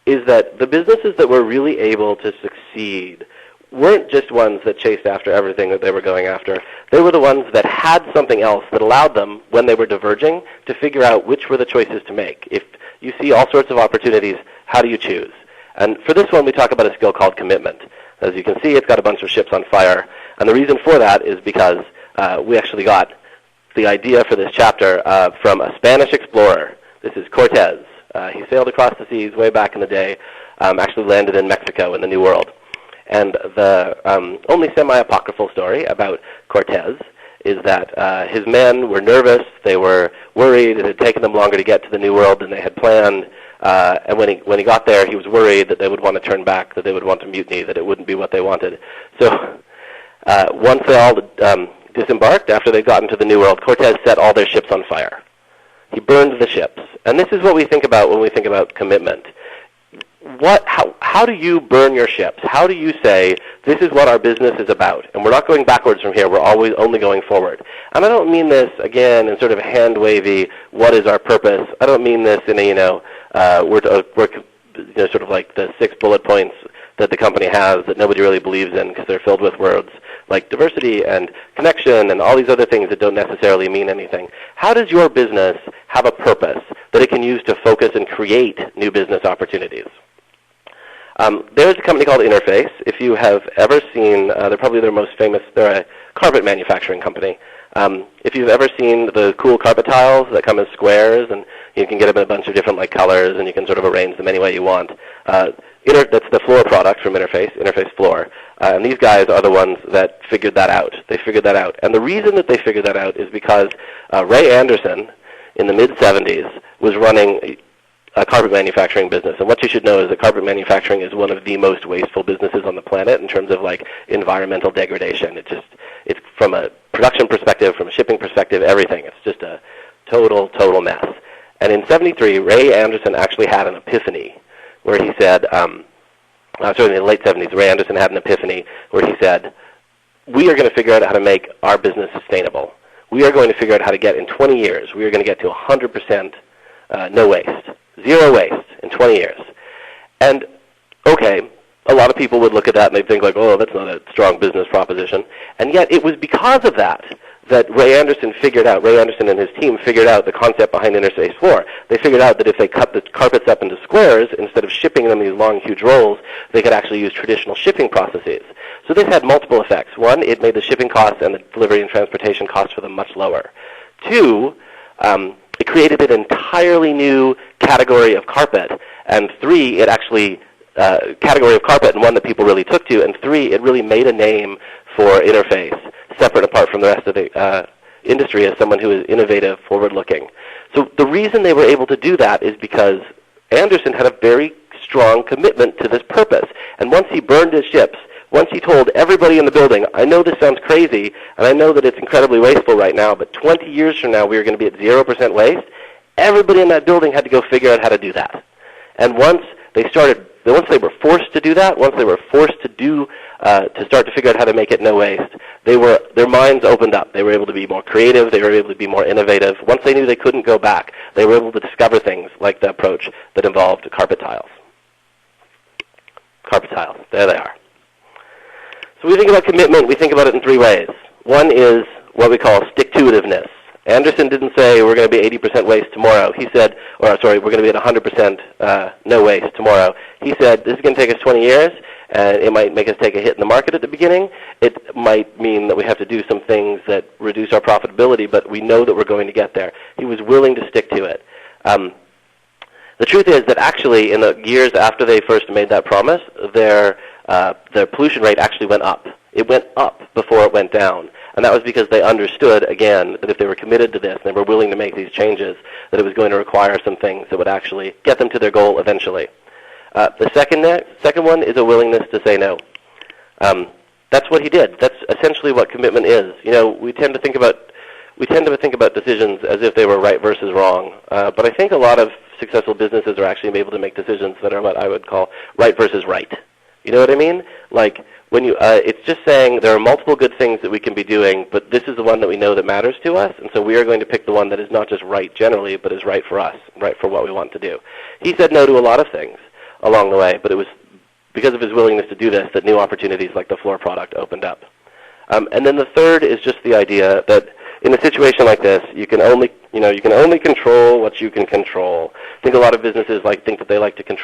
C: is that the businesses that were really able to succeed weren't just ones that chased after everything that they were going after. They were the ones that had something else that allowed them, when they were diverging, to figure out which were the choices to make. If you see all sorts of opportunities, how do you choose? And for this one, we talk about a skill called commitment. As you can see, it's got a bunch of ships on fire. And the reason for that is because we actually got the idea for this chapter from a Spanish explorer. This is Cortez. He sailed across the seas way back in the day, actually landed in Mexico in the New World. And the only semi-apocryphal story about Cortez is that his men were nervous, they were worried, it had taken them longer to get to the New World than they had planned, and when he got there, he was worried that they would want to turn back, that they would want to mutiny, that it wouldn't be what they wanted. So once they all disembarked, after they'd gotten to the New World, Cortez set all their ships on fire. He burned the ships. And this is what we think about when we think about commitment. How do you burn your ships? How do you say, this is what our business is about, and we're not going backwards from here, we're always only going forward? And I don't mean this, again, in sort of a hand-wavy, what is our purpose? I don't mean this in a, we're sort of like the 6 bullet points that the company has that nobody really believes in because they're filled with words like diversity and connection and all these other things that don't necessarily mean anything. How does your business have a purpose that it can use to focus and create new business opportunities? There's a company called Interface. If you have ever seen, they're probably their most famous, they're a carpet manufacturing company. If you've ever seen the cool carpet tiles that come in squares, and you can get them in a bunch of different colors, and you can sort of arrange them any way you want. That's the floor product from Interface Floor. And these guys are the ones that figured that out. They figured that out. And the reason that they figured that out is because Ray Anderson, in the mid-'70s, was running a carpet manufacturing business. And what you should know is that carpet manufacturing is one of the most wasteful businesses on the planet in terms of like environmental degradation. It's from a production perspective, from a shipping perspective, everything. It's just a total mess. And in '73, Ray Anderson actually had an epiphany where he said, certainly in the late '70s, Ray Anderson had an epiphany where he said, we are going to figure out how to make our business sustainable. We are going to figure out how to get, in 20 years, we are going to get to 100% no waste, zero waste in 20 years. And, okay, a lot of people would look at that and they'd think like, oh, that's not a strong business proposition. And yet it was because of that Ray Anderson and his team figured out the concept behind Interface 4. They figured out that if they cut the carpets up into squares, instead of shipping them these long, huge rolls, they could actually use traditional shipping processes. So this had multiple effects. One, it made the shipping costs and the delivery and transportation costs for them much lower. Two, it created an entirely new category of carpet. And three, it actually, category of carpet and one that people really took to. And three, it really made a name for Interface, separate apart from the rest of the industry, as someone who is innovative, forward-looking. So the reason they were able to do that is because Anderson had a very strong commitment to this purpose. And once he burned his ships, once he told everybody in the building, I know this sounds crazy, and I know that it's incredibly wasteful right now, but 20 years from now we are going to be at 0% waste, everybody in that building had to go figure out how to do that. And once they were forced to do that, once they were forced to start to figure out how to make it no waste, their minds opened up. They were able to be more creative. They were able to be more innovative. Once they knew they couldn't go back, they were able to discover things like the approach that involved carpet tiles. Carpet tiles. There they are. So we think about commitment. We think about it in three ways. One is what we call stick-to-itiveness. Anderson didn't say we're going to be 80% we're going to be at 100% no waste tomorrow. He said this is going to take us 20 years, and it might make us take a hit in the market at the beginning. It might mean that we have to do some things that reduce our profitability, but we know that we're going to get there. He was willing to stick to it. The truth is that actually in the years after they first made that promise, their pollution rate actually went up. It went up before it went down. And that was because they understood, again, that if they were committed to this and they were willing to make these changes, that it was going to require some things that would actually get them to their goal eventually. The second one is a willingness to say no. That's what he did. That's essentially what commitment is. You know, we tend to think about decisions as if they were right versus wrong. But I think a lot of successful businesses are actually able to make decisions that are what I would call right versus right. You know what I mean? Like, when it's just saying there are multiple good things that we can be doing, but this is the one that we know that matters to us, and so we are going to pick the one that is not just right generally, but is right for us, right for what we want to do. He said no to a lot of things along the way, but it was because of his willingness to do this that new opportunities like the floor product opened up. And then the third is just the idea that in a situation like this, you can only control what you can control. I think a lot of businesses think that they like to can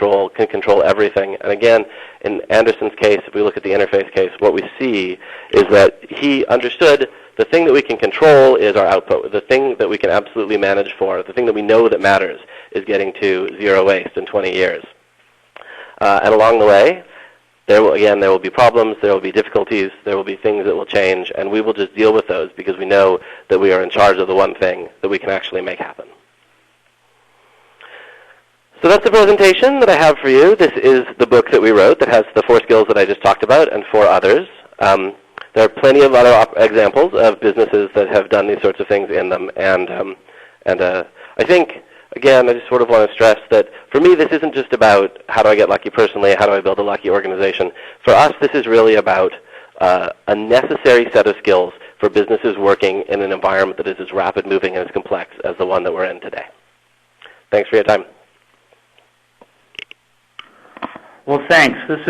C: control everything. And again, in Anderson's case, if we look at the Interface case, what we see is that he understood the thing that we can control is our output. The thing that we can absolutely manage for, the thing that we know that matters, is getting to zero waste in 20 years. And along the way, there will be problems, there will be difficulties, there will be things that will change, and we will just deal with those because we know that we are in charge of the one thing that we can actually make happen. So that's the presentation that I have for you. This is the book that we wrote that has the 4 skills that I just talked about and 4 others. There are plenty of other examples of businesses that have done these sorts of things in them, and I think, again, I just sort of want to stress that for me this isn't just about how do I get lucky personally, how do I build a lucky organization. For us, this is really about a necessary set of skills for businesses working in an environment that is as rapid moving and as complex as the one that we're in today. Thanks for your time.
B: Well, thanks. This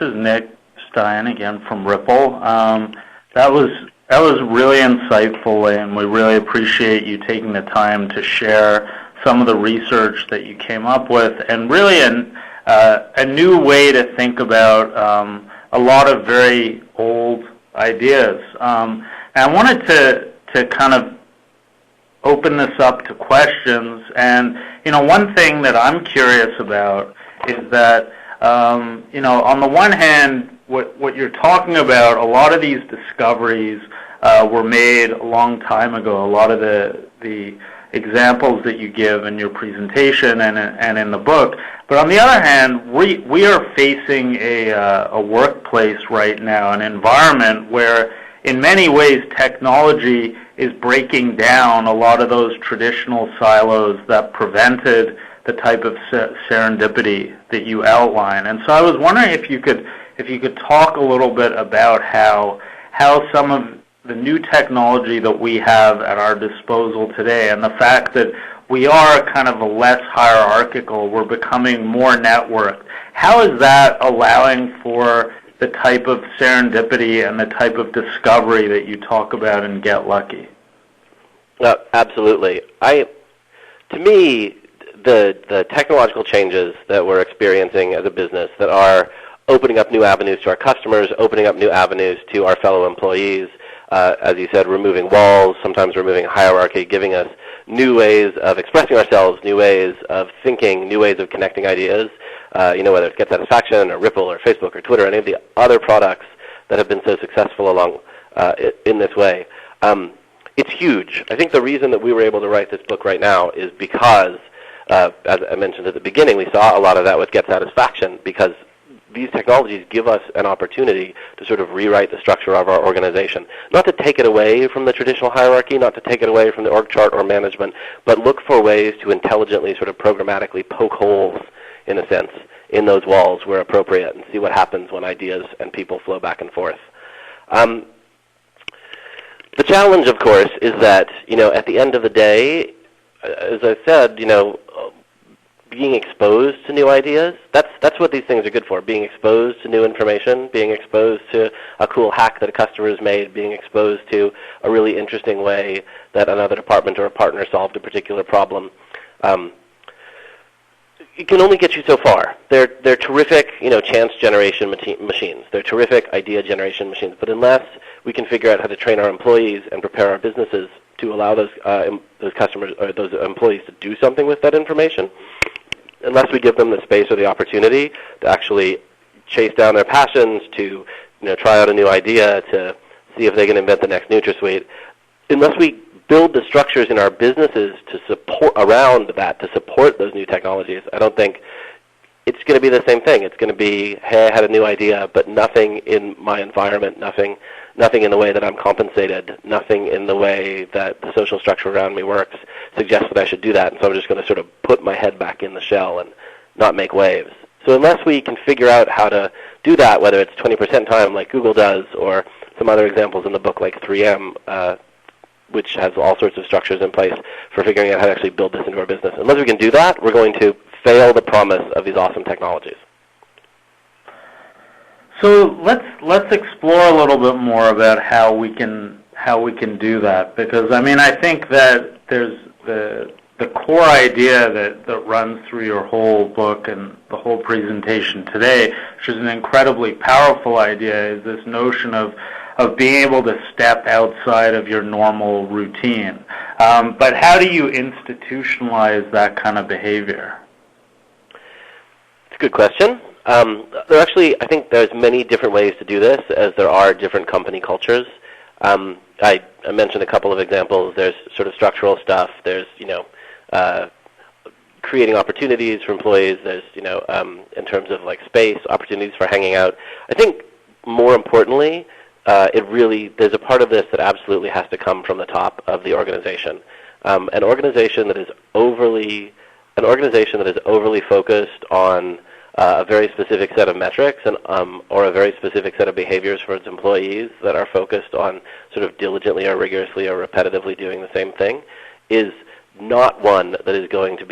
B: is Nick Stein again from Rypple. That was really insightful, and we really appreciate you taking the time to share some of the research that you came up with, and really a new way to think about a lot of very old ideas. And I wanted to kind of open this up to questions. And one thing that I'm curious about is that on the one hand, what you're talking about, a lot of these discoveries were made a long time ago. A lot of the examples that you give in your presentation and in the book. But on the other hand, we are facing a workplace right now, an environment where in many ways technology is breaking down a lot of those traditional silos that prevented the type of serendipity that you outline. And so I was wondering if you could talk a little bit about how some of the new technology that we have at our disposal today, and the fact that we are kind of a less hierarchical, we're becoming more networked. How is that allowing for the type of serendipity and the type of discovery that you talk about in Get Lucky?
C: Absolutely. To me, the technological changes that we're experiencing as a business that are opening up new avenues to our customers, opening up new avenues to our fellow employees, as you said, removing walls, sometimes removing hierarchy, giving us new ways of expressing ourselves, new ways of thinking, new ways of connecting ideas, whether it's Get Satisfaction or Rypple or Facebook or Twitter, any of the other products that have been so successful along in this way. It's huge. I think the reason that we were able to write this book right now is because, as I mentioned at the beginning, we saw a lot of that with Get Satisfaction, because these technologies give us an opportunity to sort of rewrite the structure of our organization. Not to take it away from the traditional hierarchy, not to take it away from the org chart or management, but look for ways to intelligently sort of programmatically poke holes, in a sense, in those walls where appropriate and see what happens when ideas and people flow back and forth. The challenge, of course, is that, at the end of the day, as I said, being exposed to new ideas, that's what these things are good for, being exposed to new information, being exposed to a cool hack that a customer has made, being exposed to a really interesting way that another department or a partner solved a particular problem. It can only get you so far. They're terrific, chance generation machines. They're terrific idea generation machines. But unless we can figure out how to train our employees and prepare our businesses to allow those customers or those employees to do something with that information, unless we give them the space or the opportunity to actually chase down their passions, to try out a new idea, to see if they can invent the next NutraSweet, unless we build the structures in our businesses to support around that, to support those new technologies, I don't think it's going to be the same thing. It's going to be, hey, I had a new idea, but nothing in my environment, nothing in the way that I'm compensated, nothing in the way that the social structure around me works suggests that I should do that. And so I'm just going to sort of put my head back in the shell and not make waves. So unless we can figure out how to do that, whether it's 20% time like Google does or some other examples in the book like 3M, which has all sorts of structures in place for figuring out how to actually build this into our business. Unless we can do that, we're going to fail the promise of these awesome technologies.
B: So let's explore a little bit more about how we can do that, because I think that there's the core idea that runs through your whole book and the whole presentation today, which is an incredibly powerful idea, is this notion of being able to step outside of your normal routine. But how do you institutionalize that kind of behavior?
C: It's a good question. I think there's many different ways to do this, as there are different company cultures. I mentioned a couple of examples. There's sort of structural stuff. There's, creating opportunities for employees. There's, in terms of like space, opportunities for hanging out. I think more importantly, there's a part of this that absolutely has to come from the top of the organization. An organization that is overly focused on a very specific set of metrics or a very specific set of behaviors for its employees that are focused on sort of diligently or rigorously or repetitively doing the same thing is not one that is going to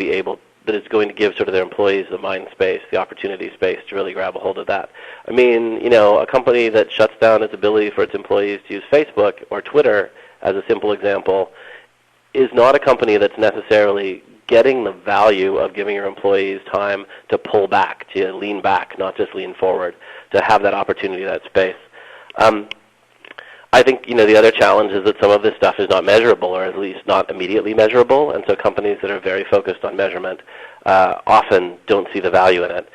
C: give sort of their employees the mind space, the opportunity space to really grab a hold of that. A company that shuts down its ability for its employees to use Facebook or Twitter, as a simple example, is not a company that's necessarily getting the value of giving your employees time to pull back, to lean back, not just lean forward, to have that opportunity, that space. I think, the other challenge is that some of this stuff is not measurable, or at least not immediately measurable, and so companies that are very focused on measurement often don't see the value in it.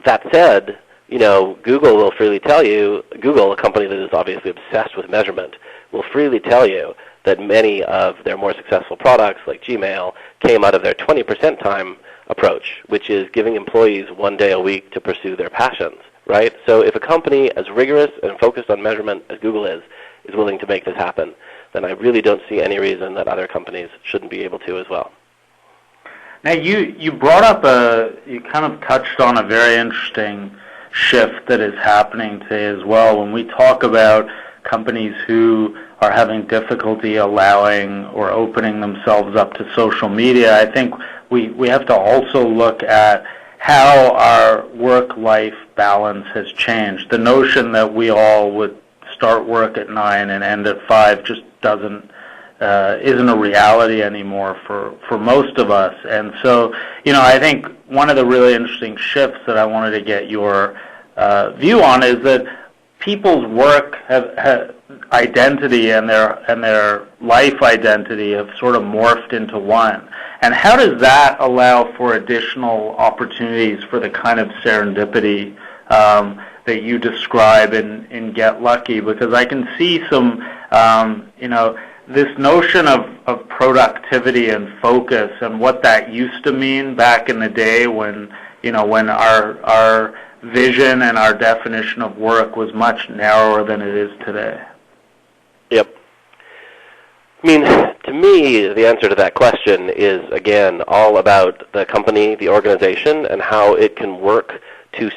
C: That said, Google will freely tell you, Google, a company that is obviously obsessed with measurement, will freely tell you that many of their more successful products, like Gmail, came out of their 20% time approach, which is giving employees 1 day a week to pursue their passions, right? So if a company as rigorous and focused on measurement as Google is willing to make this happen, then I really don't see any reason that other companies shouldn't be able to as well.
B: Now, you brought up you kind of touched on a very interesting shift that is happening today as well. When we talk about companies who are having difficulty allowing or opening themselves up to social media, I think we have to also look at how our work-life balance has changed. The notion that we all would start work at 9 and end at 5 just isn't a reality anymore for most of us. And so, I think one of the really interesting shifts that I wanted to get your view on is that people's work identity and their life identity have sort of morphed into one. And how does that allow for additional opportunities for the kind of serendipity that you describe in Get Lucky? Because I can see some, this notion of productivity and focus and what that used to mean back in the day when our vision and our definition of work was much narrower than it is today.
C: Yep. I mean, to me, the answer to that question is, again, all about the company, the organization, and how it can work to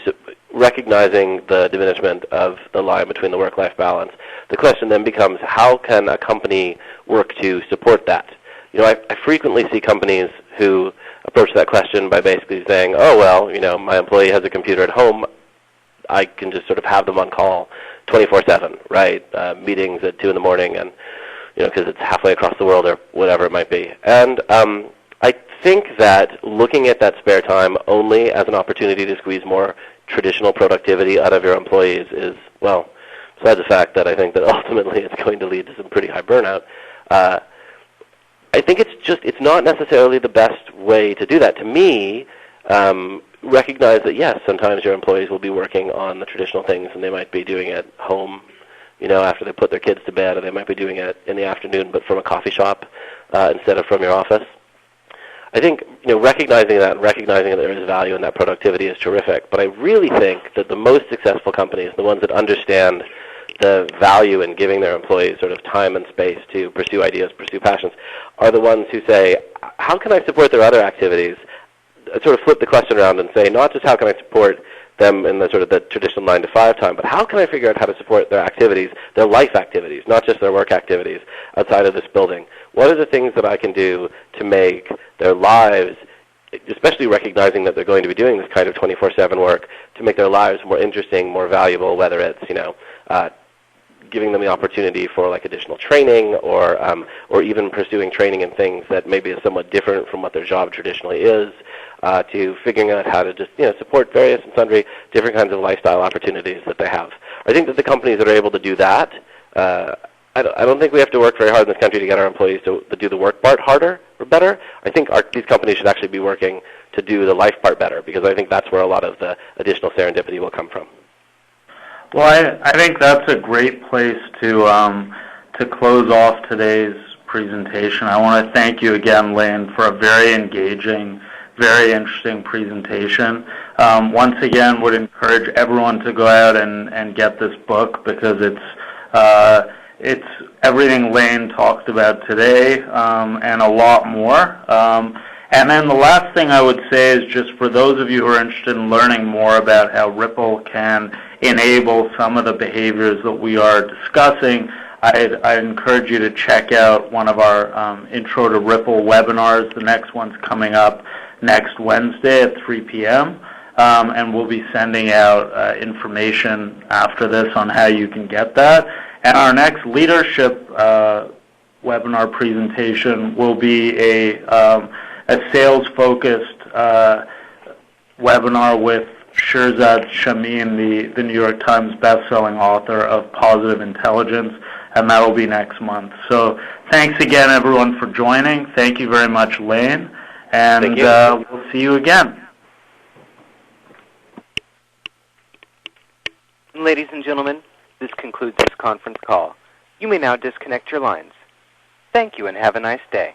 C: recognizing the diminishment of the line between the work-life balance. The question then becomes, how can a company work to support that? I frequently see companies who approach that question by basically saying, oh, well, my employee has a computer at home. I can just sort of have them on call 24/7, right? Meetings at 2 in the morning, and because it's halfway across the world or whatever it might be. And I think that looking at that spare time only as an opportunity to squeeze more traditional productivity out of your employees is, well, besides the fact that I think that ultimately it's going to lead to some pretty high burnout, I think it's not necessarily the best way to do that. To me, recognize that, yes, sometimes your employees will be working on the traditional things, and they might be doing it at home, after they put their kids to bed, or they might be doing it in the afternoon, but from a coffee shop instead of from your office. I think recognizing that there is value in that productivity is terrific, but I really think that the most successful companies, the ones that understand the value in giving their employees sort of time and space to pursue ideas, pursue passions, are the ones who say, how can I support their other activities? Sort of flip the question around and say, not just how can I support them in the sort of the traditional 9 to 5 time, but how can I figure out how to support their activities, their life activities, not just their work activities outside of this building? What are the things that I can do to make their lives, especially recognizing that they're going to be doing this kind of 24/7 work, to make their lives more interesting, more valuable, whether it's, giving them the opportunity for like additional training or even pursuing training in things that maybe is somewhat different from what their job traditionally is, to figuring out how to just support various and sundry different kinds of lifestyle opportunities that they have. I think that the companies that are able to do that, I don't think we have to work very hard in this country to get our employees to do the work part harder or better. I think these companies should actually be working to do the life part better, because I think that's where a lot of the additional serendipity will come from.
B: Well, I think that's a great place to close off today's presentation. I want to thank you again, Lane, for a very engaging, very interesting presentation. Once again, would encourage everyone to go out and get this book, because it's everything Lane talked about today and a lot more. And then the last thing I would say is, just for those of you who are interested in learning more about how Rypple can enable some of the behaviors that we are discussing, I'd encourage you to check out one of our Intro to Rypple webinars. The next one's coming up next Wednesday at 3 p.m. And we'll be sending out information after this on how you can get that. And our next leadership webinar presentation will be a sales-focused webinar with Shirzad Shamin, the New York Times best-selling author of Positive Intelligence, and that will be next month. So thanks again, everyone, for joining. Thank you very much, Lane, and we'll see you again.
A: Ladies and gentlemen, this concludes this conference call. You may now disconnect your lines. Thank you and have a nice day.